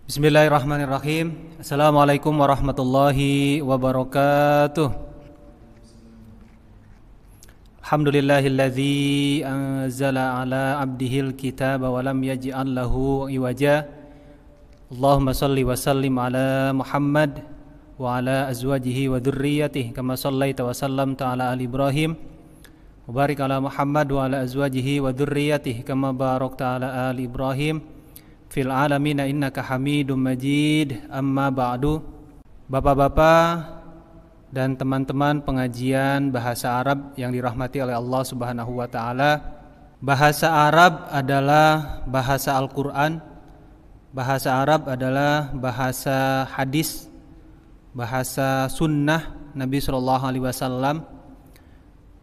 Bismillahirrahmanirrahim. Assalamualaikum warahmatullahi wabarakatuh. Alhamdulillahilladzi anzala ala abdihil kitaba wa lam yaj'al lahu iwaja. Allahumma salli wa sallim ala Muhammad wa ala azwajihi wa dhurriyyatihi kama sallaita wa sallamta ala ali Ibrahim wa barik ala Muhammad wa ala azwajihi wa dhurriyyatihi kama barakta ala ali Ibrahim fil alamin innaka Hamidum Majid. Amma ba'du. Bapak-bapak dan teman-teman pengajian bahasa Arab yang dirahmati oleh Allah Subhanahu wa taala. Bahasa Arab adalah bahasa Al-Qur'an. Bahasa Arab adalah bahasa hadis, bahasa sunnah Nabi sallallahu alaihi wasallam.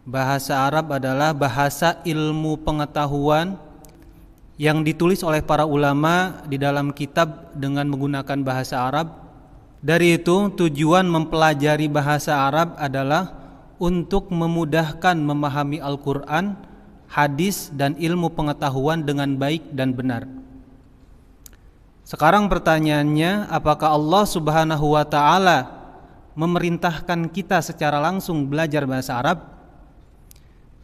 Bahasa Arab adalah bahasa ilmu pengetahuan yang ditulis oleh para ulama di dalam kitab dengan menggunakan bahasa Arab. Dari itu tujuan mempelajari bahasa Arab adalah untuk memudahkan memahami Al-Quran, hadis, dan ilmu pengetahuan dengan baik dan benar. Sekarang pertanyaannya, apakah Allah Subhanahu wa ta'ala memerintahkan kita secara langsung belajar bahasa Arab?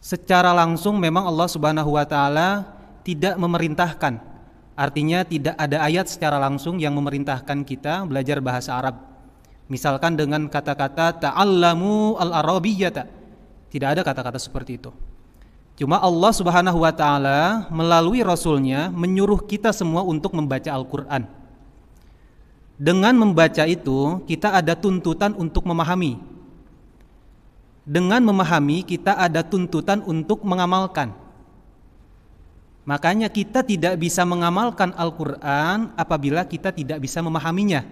Secara langsung memang Allah Subhanahu wa ta'ala tidak memerintahkan. Artinya tidak ada ayat secara langsung yang memerintahkan kita belajar bahasa Arab. Misalkan dengan kata-kata ta'allamu al-arabiyyata. Tidak ada kata-kata seperti itu. Cuma Allah Subhanahu wa ta'ala melalui Rasulnya menyuruh kita semua untuk membaca Al-Quran. Dengan membaca itu kita ada tuntutan untuk memahami. Dengan memahami kita ada tuntutan untuk mengamalkan. Makanya kita tidak bisa mengamalkan Al-Quran apabila kita tidak bisa memahaminya.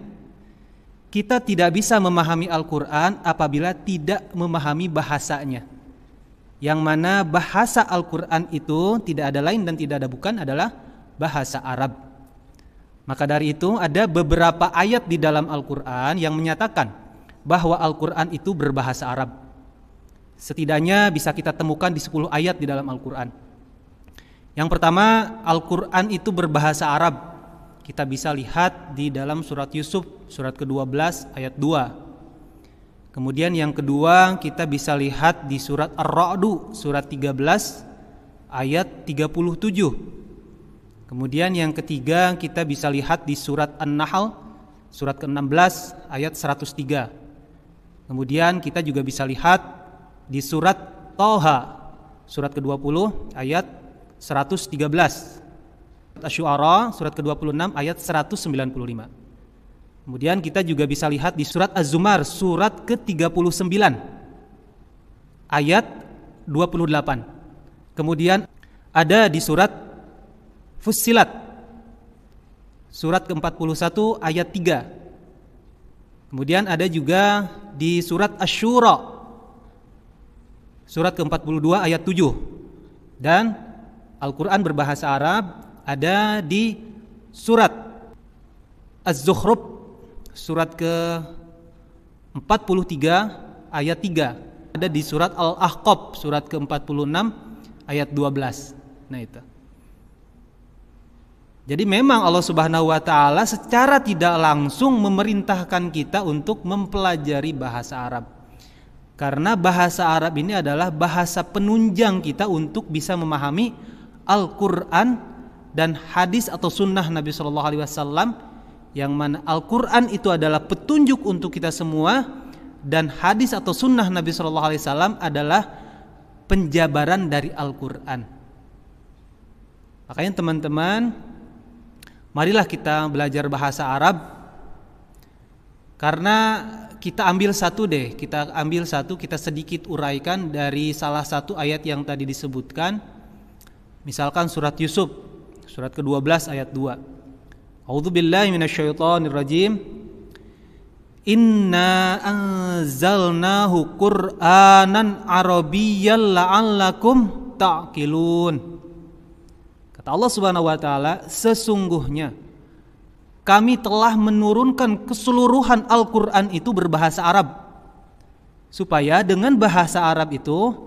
Kita tidak bisa memahami Al-Quran apabila tidak memahami bahasanya. Yang mana bahasa Al-Quran itu tidak ada lain dan tidak ada bukan adalah bahasa Arab. Maka dari itu ada beberapa ayat di dalam Al-Quran yang menyatakan bahwa Al-Quran itu berbahasa Arab. Setidaknya bisa kita temukan di 10 ayat di dalam Al-Quran. Yang pertama, Al-Quran itu berbahasa Arab. Kita bisa lihat di dalam surat Yusuf, surat ke-12 ayat 2. Kemudian yang kedua kita bisa lihat di surat Ar-Ra'du, surat 13 ayat 37. Kemudian yang ketiga kita bisa lihat di surat An-Nahl, surat ke-16 ayat 103. Kemudian kita juga bisa lihat di surat Thaha, surat ke-20 ayat 113. Asy-Syu'ara surat ke-26 ayat 195. Kemudian kita juga bisa lihat di surat Az-Zumar surat ke-39 ayat 28. Kemudian ada di surat Fussilat surat ke-41 ayat 3. Kemudian ada juga di surat Asy-Syura surat ke-42 ayat 7. Dan Al-Quran berbahasa Arab ada di surat Az-Zukhruf surat ke-43 ayat 3. Ada di surat Al-Ahqaf surat ke-46 ayat 12. Nah itu. Jadi memang Allah Subhanahu wa ta'ala secara tidak langsung memerintahkan kita untuk mempelajari bahasa Arab. Karena bahasa Arab ini adalah bahasa penunjang kita untuk bisa memahami Al-Quran dan hadis atau sunnah Nabi Sallallahu Alaihi Wasallam, yang mana Al-Quran itu adalah petunjuk untuk kita semua dan hadis atau sunnah Nabi Sallallahu Alaihi Wasallam adalah penjabaran dari Al-Quran. Makanya teman-teman, marilah kita belajar bahasa Arab. Karena kita ambil satu, kita sedikit uraikan dari salah satu ayat yang tadi disebutkan. Misalkan surat Yusuf, surat ke-12 ayat 2. A'udzubillahi minasyaitonirrajim. Inna anzalnahu Qur'anan Arabiyyan la'allakum ta'qilun. Kata Allah Subhanahu wa taala, sesungguhnya kami telah menurunkan keseluruhan Al-Qur'an itu berbahasa Arab, supaya dengan bahasa Arab itu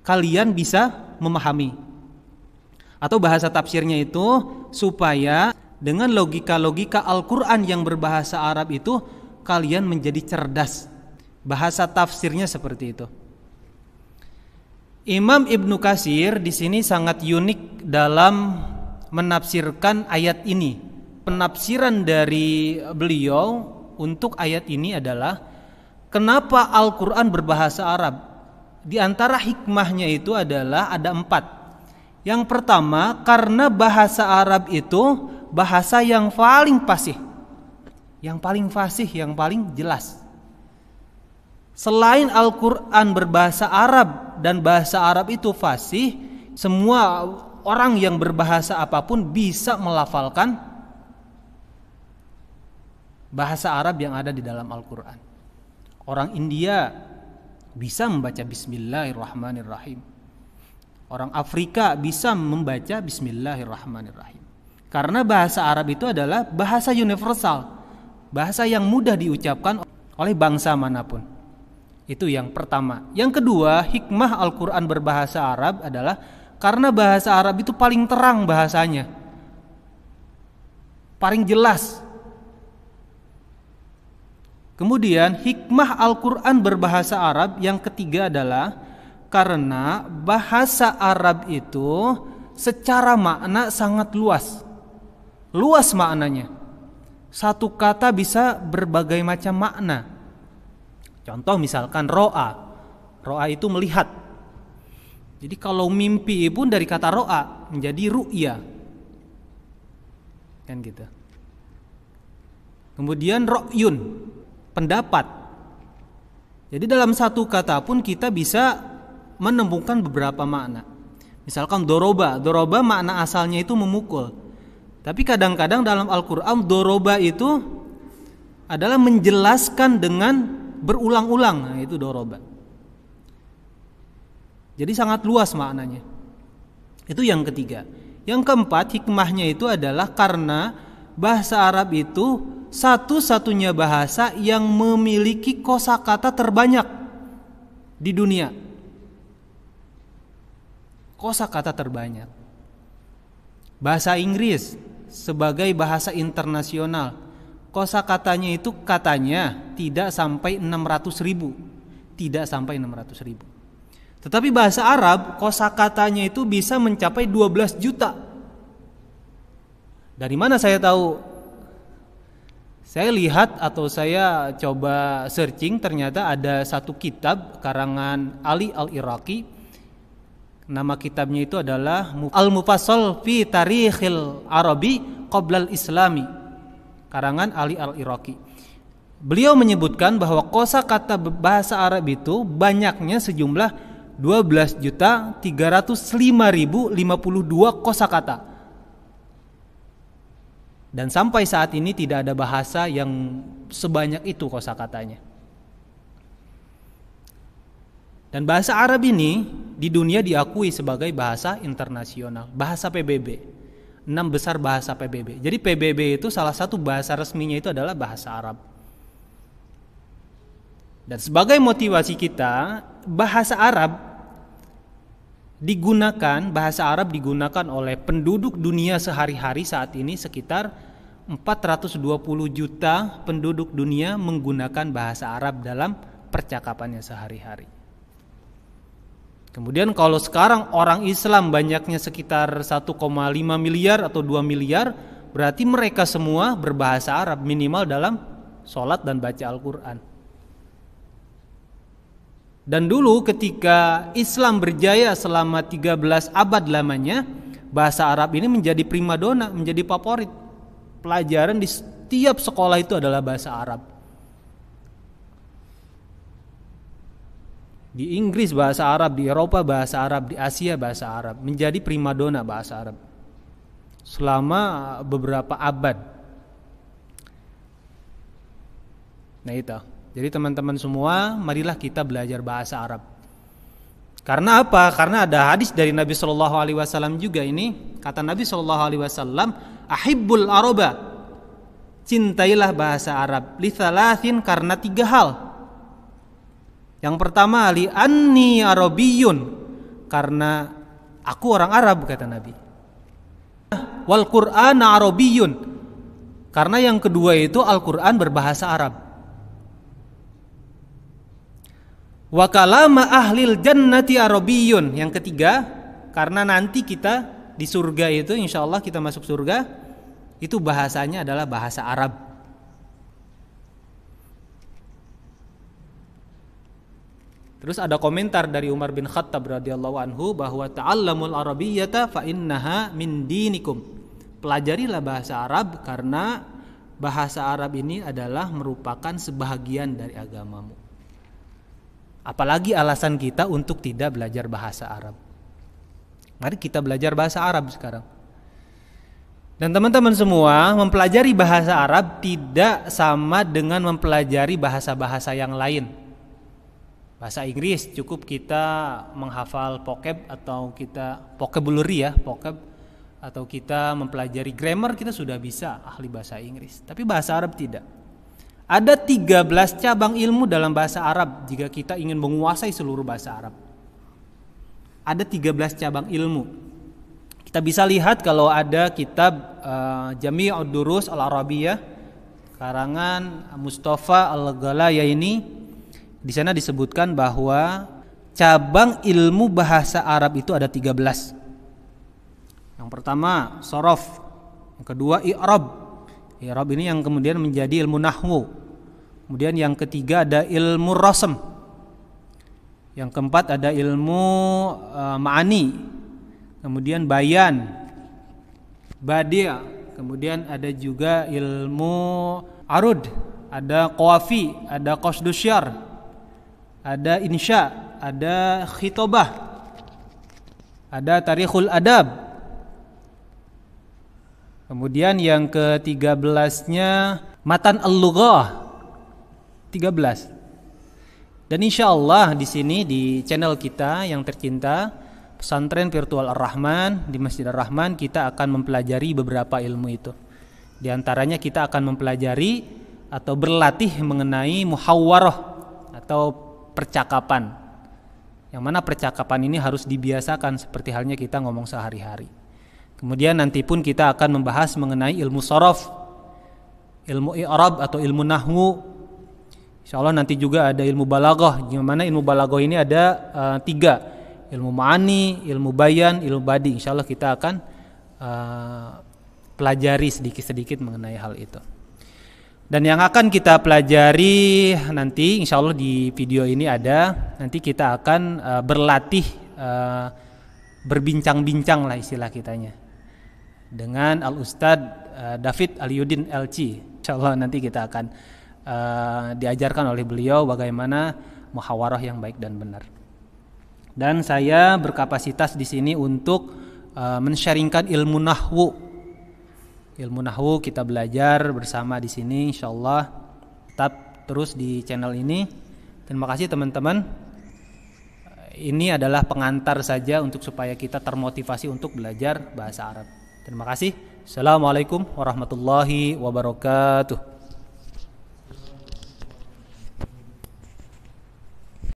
kalian bisa memahami. Atau bahasa tafsirnya itu supaya dengan logika-logika Al-Quran yang berbahasa Arab itu, kalian menjadi cerdas. Bahasa tafsirnya seperti itu. Imam Ibnu Katsir di sini sangat unik dalam menafsirkan ayat ini. Penafsiran dari beliau untuk ayat ini adalah kenapa Al-Quran berbahasa Arab. Di antara hikmahnya itu adalah ada 4. Yang pertama, karena bahasa Arab itu bahasa yang paling fasih, yang paling fasih, yang paling jelas. Selain Al-Quran berbahasa Arab dan bahasa Arab itu fasih, semua orang yang berbahasa apapun bisa melafalkan bahasa Arab yang ada di dalam Al-Quran. Orang India bisa membaca Bismillahirrahmanirrahim. Orang Afrika bisa membaca Bismillahirrahmanirrahim. Karena bahasa Arab itu adalah bahasa universal, bahasa yang mudah diucapkan oleh bangsa manapun. Itu yang pertama. Yang kedua, hikmah Al-Quran berbahasa Arab adalah karena bahasa Arab itu paling terang bahasanya, paling jelas. Kemudian hikmah Al-Quran berbahasa Arab yang ketiga adalah karena bahasa Arab itu secara makna sangat luas. Luas maknanya. Satu kata bisa berbagai macam makna. Contoh misalkan ro'a. Ro'a itu melihat. Jadi kalau mimpi pun dari kata ro'a menjadi ru'ya. Kan gitu. Kemudian ro'yun, pendapat. Jadi dalam satu kata pun kita bisa menemukan beberapa makna. Misalkan doroba. Doroba makna asalnya itu memukul. Tapi kadang-kadang dalam Al-Quran doroba itu adalah menjelaskan dengan berulang-ulang. Nah, itu doroba. Jadi sangat luas maknanya. Itu yang ketiga. Yang keempat, hikmahnya itu adalah karena bahasa Arab itu satu-satunya bahasa yang memiliki kosakata terbanyak di dunia. Kosakata terbanyak. Bahasa Inggris sebagai bahasa internasional, kosakatanya itu katanya tidak sampai 600.000. Tidak sampai 600.000. Tetapi bahasa Arab kosakatanya itu bisa mencapai 12 juta. Dari mana saya tahu? Saya lihat atau saya coba searching, ternyata ada satu kitab karangan Ali Al-Iraqi. Nama kitabnya itu adalah Al-Mufassal fi Tarikhil Arabi Qoblal Islami, karangan Ali Al-Iraqi. Beliau menyebutkan bahwa kosakata bahasa Arab itu banyaknya sejumlah 12.305.052 kosakata. Dan sampai saat ini tidak ada bahasa yang sebanyak itu kosakatanya. Dan bahasa Arab ini di dunia diakui sebagai bahasa internasional, bahasa PBB. 6 besar bahasa PBB. Jadi PBB itu salah satu bahasa resminya itu adalah bahasa Arab. Dan sebagai motivasi kita, bahasa Arab digunakan oleh penduduk dunia sehari-hari saat ini. Sekitar 420 juta penduduk dunia menggunakan bahasa Arab dalam percakapannya sehari-hari. Kemudian kalau sekarang orang Islam banyaknya sekitar 1,5 miliar atau 2 miliar, berarti mereka semua berbahasa Arab minimal dalam sholat dan baca Al-Quran. Dan dulu ketika Islam berjaya selama 13 abad lamanya, bahasa Arab ini menjadi primadona, menjadi favorit. Pelajaran di setiap sekolah itu adalah bahasa Arab. Di Inggris bahasa Arab, di Eropa bahasa Arab, di Asia bahasa Arab, menjadi primadona bahasa Arab selama beberapa abad. Nah itu. Jadi teman-teman semua, marilah kita belajar bahasa Arab. Karena apa? Karena ada hadis dari Nabi Shallallahu Alaihi Wasallam juga ini. Kata Nabi Shallallahu Alaihi Wasallam, ahibbul araba, cintailah bahasa Arab. Li thalathin, karena 3 hal. Yang pertama, li anni arabiyun, karena aku orang Arab, kata Nabi. Wal Qur'an arabiyun, Karena yang kedua itu Al-Quran berbahasa Arab. Wa kalama ahlil jannati arabiyyun. Yang ketiga, karena nanti kita di surga itu, insya Allah kita masuk surga, itu bahasanya adalah bahasa Arab. Terus ada komentar dari Umar bin Khattab radhiyallahu anhu bahwa ta'allamul arabiyyata fa innaha min dinikum. Pelajarilah bahasa Arab karena bahasa Arab ini adalah merupakan sebahagian dari agamamu. Apalagi alasan kita untuk tidak belajar bahasa Arab. Mari kita belajar bahasa Arab sekarang. Dan teman-teman semua, mempelajari bahasa Arab tidak sama dengan mempelajari bahasa-bahasa yang lain. Bahasa Inggris cukup kita menghafal vocab atau kita vocabulary vocab, atau kita mempelajari grammar, kita sudah bisa ahli bahasa Inggris. Tapi bahasa Arab tidak. Ada 13 cabang ilmu dalam bahasa Arab jika kita ingin menguasai seluruh bahasa Arab. Ada 13 cabang ilmu. Kita bisa lihat kalau ada kitab Jami'ud Durus Al-Arabiyyah karangan Mustafa Al-Ghalayaini. Di sana disebutkan bahwa cabang ilmu bahasa Arab itu ada 13. Yang pertama sorof, yang kedua i'rab. I'rab ini yang kemudian menjadi ilmu nahwu. Kemudian yang ketiga ada ilmu rasm. Yang keempat ada ilmu ma'ani. Kemudian bayan, badi'. Kemudian ada juga ilmu arud, ada qawafi, ada qasdusyar, ada insya, ada khitobah, ada tarikhul adab. Kemudian yang ke-13-nya matan al-lughah, 13. Dan insya Allah di sini di channel kita yang tercinta, Pesantren Virtual Ar-Rahman di Masjid Ar-Rahman, kita akan mempelajari beberapa ilmu itu. Di antaranya kita akan mempelajari atau berlatih mengenai muhawwarah atau percakapan, yang mana percakapan ini harus dibiasakan seperti halnya kita ngomong sehari-hari. Kemudian nanti pun kita akan membahas mengenai ilmu sorof, ilmu i'rab atau ilmu nahwu. Insyaallah nanti juga ada ilmu balaghah, di mana ilmu balaghah ini ada 3, ilmu ma'ani, ilmu bayan, ilmu badi. Insyaallah kita akan pelajari sedikit-sedikit mengenai hal itu. Dan yang akan kita pelajari nanti insya Allah di video ini ada, nanti kita akan berlatih berbincang-bincang lah istilah kitanya dengan Al-Ustadz David Aliuddin LC. Insya Allah nanti kita akan diajarkan oleh beliau bagaimana muhawarah yang baik dan benar. Dan saya berkapasitas di sini untuk men-sharingkan ilmu nahwu. Ilmu nahwu kita belajar bersama di sini insyaallah. Tetap terus di channel ini. Terima kasih teman-teman. Ini adalah pengantar saja untuk supaya kita termotivasi untuk belajar bahasa Arab. Terima kasih. Assalamualaikum warahmatullahi wabarakatuh.